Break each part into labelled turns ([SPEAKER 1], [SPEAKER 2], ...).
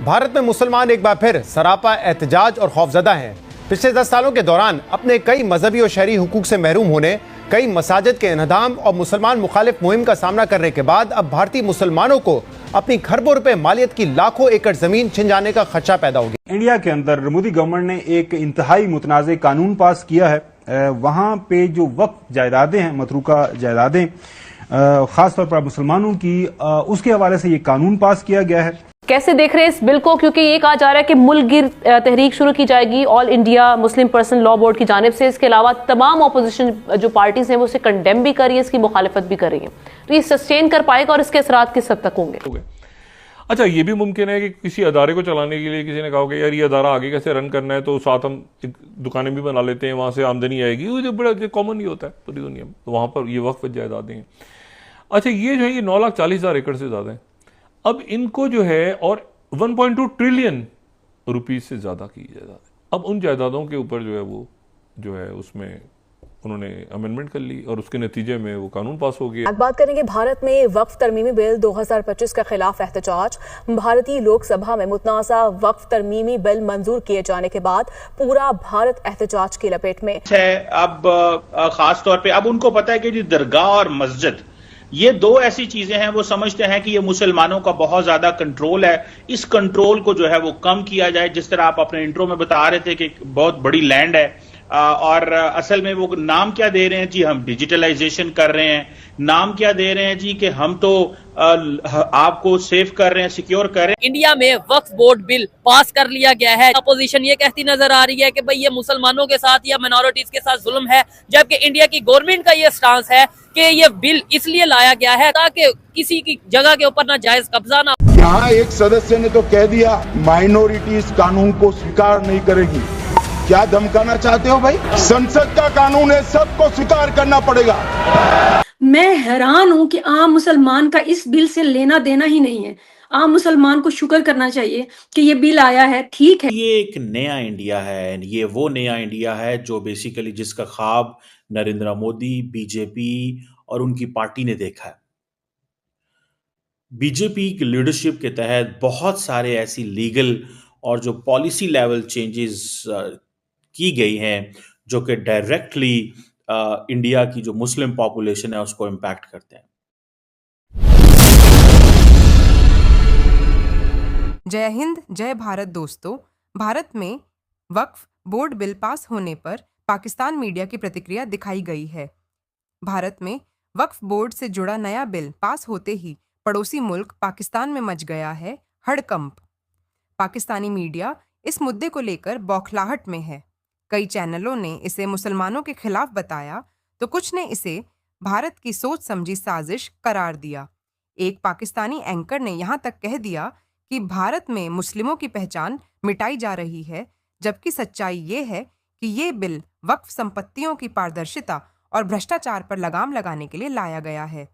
[SPEAKER 1] भारत में मुसलमान एक बार फिर सरापा एहतजाज और खौफजदा हैं। पिछले 10 सालों के दौरान अपने कई मजहबी और शहरी हुकूक से महरूम होने, कई मसाजिद के इन्हदाम और मुसलमान मुखालिफ मुहिम का सामना करने के बाद अब भारतीय मुसलमानों को अपनी खरबों रुपए मालियत की लाखों एकड़ जमीन छिन जाने का खदशा पैदा हो गया।
[SPEAKER 2] इंडिया के अंदर मोदी गवर्नमेंट ने एक इंतहाई मुतनाज़ कानून पास किया है। वहां पे जो वक्फ जायदादें हैं, मतरूका जायदादें, खासतौर पर मुसलमानों की, उसके हवाले से ये कानून पास किया गया है।
[SPEAKER 3] कैसे देख रहे हैं इस बिल को, क्योंकि ये कहा जा रहा है कि मुल्कगिर तहरीक शुरू की जाएगी all India Muslim personal law board की जानिब से। इसके अलावा तमाम ऑपोजिशन जो पार्टीज हैं वो उसे कंडेम भी कर रही है, इसकी मुखालिफत भी कर रही है। तो ये सस्टेन कर पाएगा और इसके असरात किस हद तक होंगे?
[SPEAKER 4] अच्छा, ये भी मुमकिन है कि किसी अदारे को चलाने के लिए किसी ने कहा कि यार ये अदारा आगे कैसे रन करना है, तो साथ हम एक दुकानें भी बना लेते हैं, वहाँ से आमदनी आएगी। वो जो बड़ा कॉमन ही होता है पूरी दुनिया में, तो वहाँ पर ये वक्फ जायदादें हैं। अच्छा, ये जो है ये 9,40,000 एकड़ से ज़्यादा है। अब इनको जो है और 1.2 ट्रिलियन रुपीस से ज़्यादा की जायदाद है। अब उन जायदादों के ऊपर जो है वो जो है उसमें उन्होंने अमेंडमेंट कर ली और उसके नतीजे में वो कानून पास हो गया।
[SPEAKER 5] बात करेंगे भारत में वक्फ तरमीमी बिल 2025 के खिलाफ एहतजाज। भारतीय लोकसभा में मुतनाज़ा वक्फ तरमीमी बिल मंजूर किए जाने के बाद पूरा भारत एहतजाज की लपेट में है।
[SPEAKER 6] अब खास तौर पे अब उनको पता है कि जो दरगाह और मस्जिद, ये दो ऐसी चीजें हैं, वो समझते हैं कि ये मुसलमानों का बहुत ज्यादा कंट्रोल है। इस कंट्रोल को जो है वो कम किया जाए। जिस तरह आप अपने इंट्रो में बता रहे थे कि बहुत बड़ी लैंड है, और असल में वो नाम क्या दे रहे हैं जी, हम डिजिटलाइजेशन कर रहे हैं। नाम क्या दे रहे हैं जी कि हम तो आपको सेव कर रहे हैं, सिक्योर कर रहे हैं।
[SPEAKER 7] इंडिया में वक्फ बोर्ड बिल पास कर लिया गया है। अपोजिशन ये कहती नजर आ रही है कि भाई ये मुसलमानों के साथ या माइनॉरिटीज के साथ जुल्म है, जबकि इंडिया की गवर्नमेंट का ये स्टांस है कि ये बिल इसलिए लाया गया है ताकि किसी की जगह के ऊपर नाजायज कब्जा ना।
[SPEAKER 8] यहाँ एक सदस्य ने तो कह दिया माइनॉरिटीज कानून को स्वीकार नहीं करेगी। क्या धमकाना चाहते हो भाई? संसद का कानून है, सबको स्वीकार करना पड़ेगा।
[SPEAKER 9] मैं हैरान हूं कि आम मुसलमान का इस बिल से लेना देना ही नहीं है। आम मुसलमान को शुक्र करना चाहिए कि ये बिल आया है। ठीक है,
[SPEAKER 10] ये एक नया इंडिया है। ये वो नया इंडिया है जो बेसिकली जिसका ख्वाब नरेंद्र मोदी, बीजेपी और उनकी पार्टी ने देखा है। बीजेपी की लीडरशिप के तहत बहुत सारे ऐसी लीगल और जो पॉलिसी लेवल चेंजेस की गई हैं जो कि डायरेक्टली इंडिया की जो मुस्लिम पॉपुलेशन है उसको इम्पैक्ट करते हैं।
[SPEAKER 11] जय हिंद, जय भारत दोस्तों। भारत में वक्फ बोर्ड बिल पास होने पर पाकिस्तान मीडिया की प्रतिक्रिया दिखाई गई है। भारत में वक्फ बोर्ड से जुड़ा नया बिल पास होते ही पड़ोसी मुल्क पाकिस्तान में मच गया है हड़कंप। पाकिस्तानी मीडिया इस मुद्दे को लेकर बौखलाहट में है। कई चैनलों ने इसे मुसलमानों के खिलाफ बताया तो कुछ ने इसे भारत की सोच समझी साजिश करार दिया। एक पाकिस्तानी एंकर ने यहाँ तक कह दिया कि भारत में मुस्लिमों की पहचान मिटाई जा रही है, जबकि सच्चाई ये है कि ये बिल वक्फ संपत्तियों की पारदर्शिता और भ्रष्टाचार पर लगाम लगाने के लिए लाया गया है।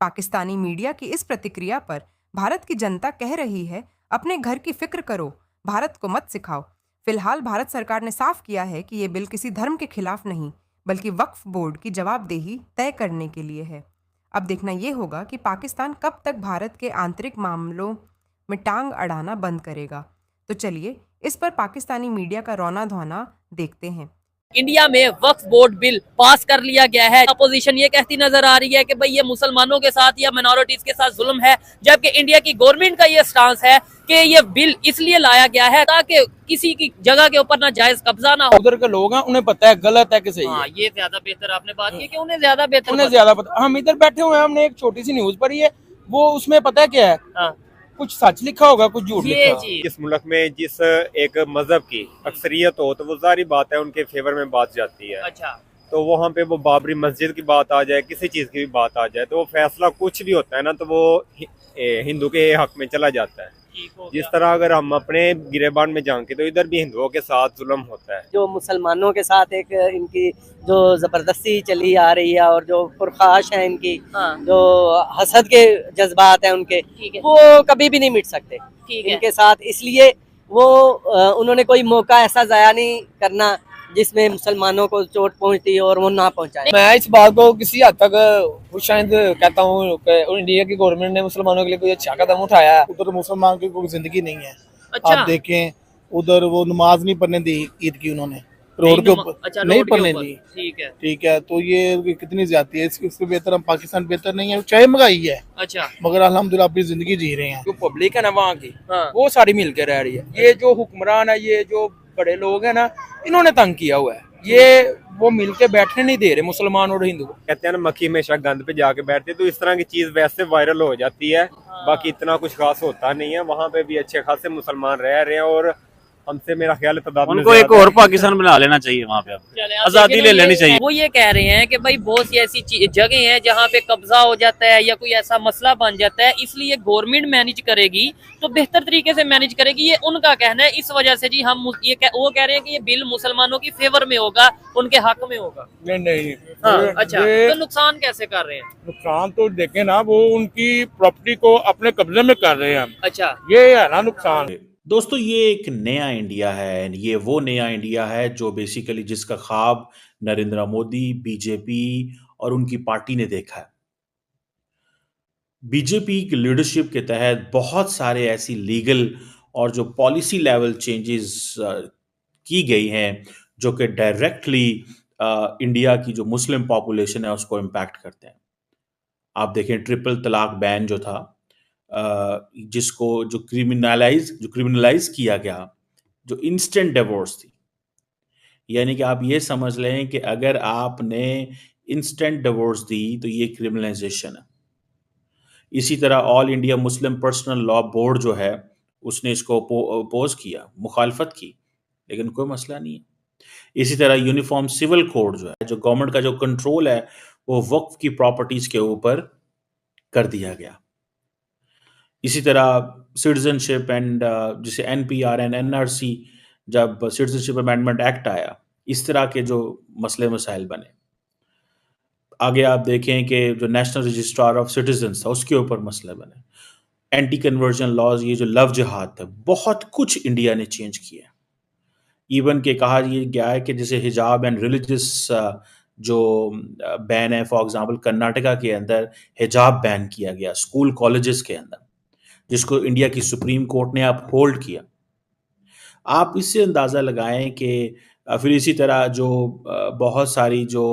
[SPEAKER 11] पाकिस्तानी मीडिया की इस प्रतिक्रिया पर भारत की जनता कह रही है, अपने घर की फिक्र करो, भारत को मत सिखाओ। फिलहाल भारत सरकार ने साफ किया है कि ये बिल किसी धर्म के खिलाफ नहीं बल्कि वक्फ बोर्ड की जवाबदेही तय करने के लिए है। अब देखना ये होगा कि पाकिस्तान कब तक भारत के आंतरिक मामलों में टांग अड़ाना बंद करेगा। तो चलिए इस पर पाकिस्तानी मीडिया का रौना धौना देखते हैं।
[SPEAKER 7] इंडिया में वक्फ बोर्ड बिल पास कर लिया गया है। अपोजिशन ये कहती नजर आ रही है कि भाई ये मुसलमानों के साथ या माइनॉरिटीज के साथ जुल्म है, जबकि इंडिया की गवर्नमेंट का ये स्टांस है कि ये बिल इसलिए लाया गया है ताकि किसी की जगह के ऊपर नाजायज कब्जा ना हो।
[SPEAKER 12] उधर के लोग हैं, उन्हें पता है गलत है कि सही है।
[SPEAKER 7] ये ज्यादा बेहतर आपने बात की कि उन्हें ज्यादा बेहतर,
[SPEAKER 12] उन्हें ज्यादा पता। हम इधर बैठे हुए हैं, हमने एक छोटी सी न्यूज पढ़ी है, वो उसमें पता है क्या है, कुछ सच लिखा होगा, कुछ झूठ लिखा होगा।
[SPEAKER 13] इस मुल्क में जिस एक मजहब की अक्सरियत हो तो वो जारी बात है उनके फेवर में बात जाती है।
[SPEAKER 7] अच्छा,
[SPEAKER 13] तो वहाँ पे वो बाबरी मस्जिद की बात आ जाए, किसी चीज की भी बात आ जाए, तो वो फैसला कुछ भी होता है ना, तो वो हिंदू के हक में चला जाता है। जिस तरह अगर हम अपने गिरेबान में जाएंगे तो इधर भी हिंदुओं के साथ जुल्म होता है।
[SPEAKER 7] जो मुसलमानों के साथ एक इनकी जो जबरदस्ती चली आ रही है और जो पुरखाश है इनकी, जो हसद के जज्बात हैं उनके, वो कभी भी नहीं मिट सकते इनके साथ। इसलिए वो उन्होंने कोई मौका ऐसा जाया नहीं करना जिसमें मुसलमानों को चोट पहुंचती है और वो ना पहुंचाए।
[SPEAKER 12] मैं इस बात को किसी हद तक शायद कहता हूँ कि इंडिया की गवर्नमेंट ने मुसलमानों के लिए कोई अच्छा कदम उठाया है।
[SPEAKER 8] उधर मुसलमान की कोई जिंदगी नहीं है,
[SPEAKER 12] अच्छा। आप देखें उधर वो नमाज नहीं पढ़ने दी ईद की, उन्होंने रोड के ऊपर
[SPEAKER 14] अच्छा,
[SPEAKER 12] नहीं
[SPEAKER 14] रोड के
[SPEAKER 12] पढ़ने
[SPEAKER 14] ऊपर।
[SPEAKER 12] दी।
[SPEAKER 14] ठीक है।
[SPEAKER 12] ठीक है, तो ये कितनी ज्यादती है। इससे बेहतर हम पाकिस्तान बेहतर नहीं है, चाहे महंगाई है
[SPEAKER 14] अच्छा।
[SPEAKER 12] मगर अल्हम्दुलिल्लाह अपनी जिंदगी जी रहे हैं। जो पब्लिक है ना वहाँ की,
[SPEAKER 14] हाँ।
[SPEAKER 12] वो सारी मिल के रह रही है। ये जो हुक्मरान है, ये जो बड़े लोग हैं ना, इन्होंने तंग किया हुआ है। ये वो मिल के बैठने नहीं दे रहे मुसलमान और हिंदू।
[SPEAKER 13] कहते हैं ना मक्खी हमेशा गंद पे जाके बैठती है, तो इस तरह की चीज वैसे वायरल हो जाती है। बाकी इतना कुछ खास होता नहीं है। वहाँ पे भी अच्छे खासे मुसलमान रह रहे हैं और हमसे मेरा ख्याल है तादाद में
[SPEAKER 15] उनको एक और पाकिस्तान बना लेना चाहिए। वहाँ पे आजादी ले लेनी चाहिए।
[SPEAKER 14] वो ये कह रहे हैं कि भाई बहुत सी ऐसी जगह हैं जहाँ पे कब्जा हो जाता है या कोई ऐसा मसला बन जाता है, इसलिए गवर्नमेंट मैनेज करेगी तो बेहतर तरीके से मैनेज करेगी। ये उनका कहना है। इस वजह से जी हम वो कह रहे हैं कि ये बिल मुसलमानों की फेवर में होगा, उनके हक में होगा।
[SPEAKER 12] नहीं।
[SPEAKER 14] हाँ, अच्छा, तो नुकसान कैसे कर रहे हैं?
[SPEAKER 12] नुकसान तो देखें ना, वो उनकी प्रॉपर्टी को अपने कब्जे में कर रहे हैं।
[SPEAKER 14] अच्छा,
[SPEAKER 12] ये है ना नुकसान।
[SPEAKER 10] दोस्तों, ये एक नया इंडिया है। ये वो नया इंडिया है जो बेसिकली जिसका ख्वाब नरेंद्र मोदी, बीजेपी और उनकी पार्टी ने देखा है। बीजेपी की लीडरशिप के तहत बहुत सारे ऐसी लीगल और जो पॉलिसी लेवल चेंजेस की गई हैं जो कि डायरेक्टली इंडिया की जो मुस्लिम पॉपुलेशन है उसको इम्पैक्ट करते हैं। आप देखें ट्रिपल तलाक बैन जो था, जिसको जो क्रिमिनलाइज किया गया, जो इंस्टेंट डिवोर्स थी, यानी कि आप ये समझ लें कि अगर आपने इंस्टेंट डिवोर्स दी तो ये क्रिमिनलाइजेशन है। इसी तरह all India Muslim personal law board जो है उसने इसको अपोज किया, मुखालफत की, लेकिन कोई मसला नहीं है। इसी तरह यूनिफॉर्म सिविल कोड जो है, जो गवर्नमेंट का जो कंट्रोल है वो वक्फ की प्रॉपर्टीज के ऊपर कर दिया गया। इसी तरह सिटीजनशिप एंड जैसे एनपीआर एंड एनआरसी, जब सिटीजनशिप अमेंडमेंट एक्ट आया, इस तरह के जो मसले मसाइल बने। आगे आप देखें कि जो नेशनल रजिस्ट्रार ऑफ सिटीजन्स था उसके ऊपर मसले बने। एंटी कन्वर्जन लॉज, ये जो लव जिहाद था, बहुत कुछ इंडिया ने चेंज किया। इवन के कहा ये गया है कि जैसे हिजाब एंड रिलीजियस जो बैन है, फॉर एग्जांपल कर्नाटका के अंदर हिजाब बैन किया गया स्कूल कॉलेजेस के अंदर, जिसको इंडिया की सुप्रीम कोर्ट ने अब होल्ड किया। आप इससे अंदाज़ा लगाएं कि फिर इसी तरह जो बहुत सारी जो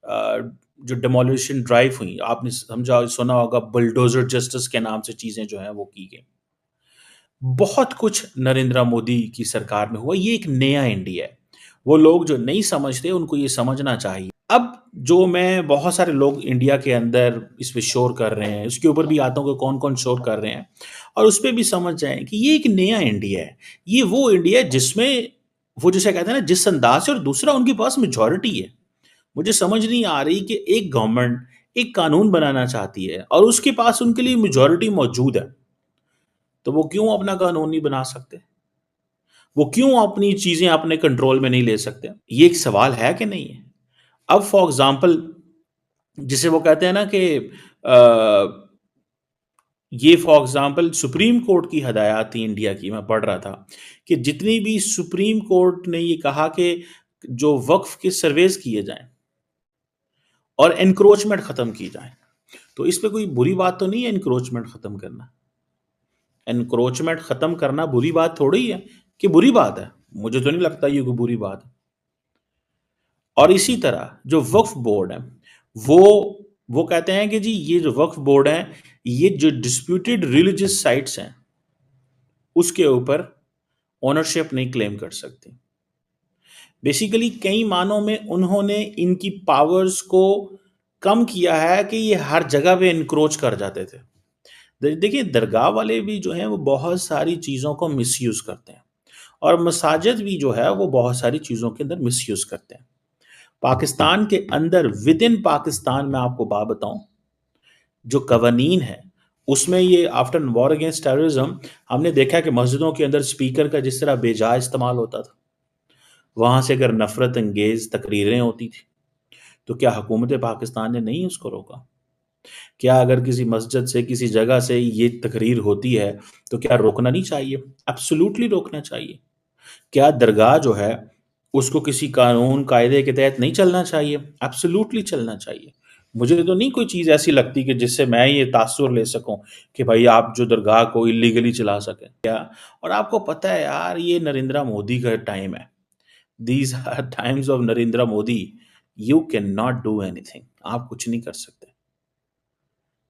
[SPEAKER 10] डेमोलिशन ड्राइव हुई, आपने सुना होगा बुलडोजर जस्टिस के नाम से चीज़ें जो हैं वो की गई। बहुत कुछ नरेंद्र मोदी की सरकार में हुआ। ये एक नया इंडिया है। वो लोग जो नहीं समझते उनको ये समझना चाहिए। अब जो मैं बहुत सारे लोग इंडिया के अंदर इस पे शोर कर रहे हैं, उसके ऊपर भी आता हूँ कि कौन कौन शोर कर रहे हैं, और उस पर भी समझ जाएं कि ये एक नया इंडिया है। ये वो इंडिया है जिसमें वो जैसे कहते हैं ना, जिस अंदाज से, और दूसरा उनके पास मेजॉरिटी है। मुझे समझ नहीं आ रही कि एक गवर्नमेंट एक कानून बनाना चाहती है और उसके पास उनके लिए मेजॉरिटी मौजूद है, तो वो क्यों अपना कानून नहीं बना सकते? वो क्यों अपनी चीजें अपने कंट्रोल में नहीं ले सकते? ये एक सवाल है कि नहीं है? अब फॉर एग्जाम्पल जिसे वो कहते हैं ना कि ये फॉर एग्जाम्पल सुप्रीम कोर्ट की हदायत थी इंडिया की, मैं पढ़ रहा था कि जितनी भी सुप्रीम कोर्ट ने ये कहा कि जो वक्फ के सर्वेज किए जाएं और एनक्रोचमेंट खत्म की जाए, तो इस पे कोई बुरी बात तो नहीं है एनक्रोचमेंट खत्म करना। एनक्रोचमेंट खत्म करना बुरी बात थोड़ी है कि बुरी बात है, मुझे तो नहीं लगता ये कोई बुरी बात है। और इसी तरह जो वक्फ बोर्ड है वो कहते हैं कि जी ये जो वक्फ बोर्ड है, ये जो डिस्प्यूटेड रिलीजियस साइट्स हैं उसके ऊपर ओनरशिप नहीं क्लेम कर सकते। बेसिकली कई मानों में उन्होंने इनकी पावर्स को कम किया है कि ये हर जगह पे इनक्रोच कर जाते थे। देखिए दरगाह वाले भी जो हैं वो बहुत सारी चीज़ों को मिसयूज करते हैं, और मसाजिद भी जो है वो बहुत सारी चीज़ों के अंदर मिसयूज करते हैं। पाकिस्तान के अंदर विद इन पाकिस्तान में आपको बात बताऊं, जो कवानीन है उसमें ये आफ्टर वॉर अगेंस्ट टेररिज्म हमने देखा कि मस्जिदों के अंदर स्पीकर का जिस तरह बेजा इस्तेमाल होता था, वहां से अगर नफरत अंगेज तकरीरें होती थी तो क्या हुकूमत पाकिस्तान ने नहीं उसको रोका? क्या अगर किसी मस्जिद से, किसी जगह से ये तकरीर होती है तो क्या रोकना नहीं चाहिए? एब्सोल्युटली रोकना चाहिए। क्या दरगाह जो है उसको किसी कानून कायदे के तहत नहीं चलना चाहिए? एब्सोल्युटली चलना चाहिए। मुझे तो नहीं कोई चीज ऐसी लगती कि जिससे मैं ये तासुर ले सकूं कि भाई आप जो दरगाह को इलीगली चला सकें क्या। और आपको पता है यार, ये नरेंद्र मोदी का टाइम है। These are times of Narendra Modi. You can not do anything, आप कुछ नहीं कर सकते।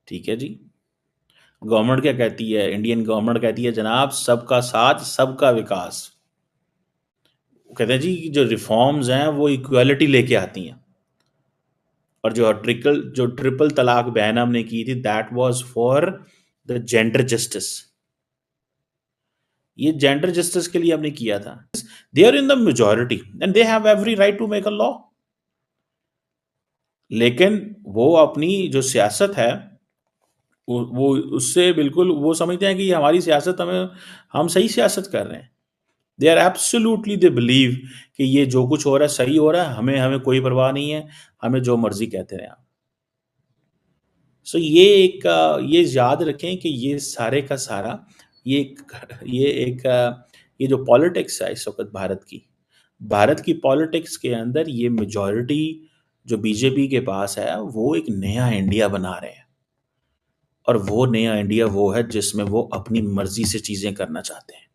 [SPEAKER 10] ठीक है जी। गवर्नमेंट क्या कहती है, इंडियन गवर्नमेंट कहती है जनाब सबका साथ सबका विकास। कहते हैं जी जो रिफॉर्म्स हैं वो इक्वालिटी लेके आती हैं, और जो ट्रिपल तलाक बैन हमने की थी that was for the gender justice. ये जेंडर जस्टिस के लिए हमने किया था। They are in the majority and they have every right to make a law. लेकिन वो अपनी जो सियासत है वो उससे बिल्कुल वो समझते हैं कि हमारी सियासत हम सही सियासत कर रहे हैं। They are absolutely they believe कि ये जो कुछ हो रहा है सही हो रहा है, हमें कोई परवाह नहीं है, हमें जो मर्जी कहते रहे आप। सो ये याद रखें कि ये सारे का सारा ये जो पॉलिटिक्स है इस वक्त भारत की पॉलिटिक्स के अंदर ये मेजॉरिटी जो बीजेपी के पास है वो एक नया इंडिया बना रहे हैं, और वो नया इंडिया वो है जिसमें वो अपनी मर्जी से चीजें करना चाहते हैं।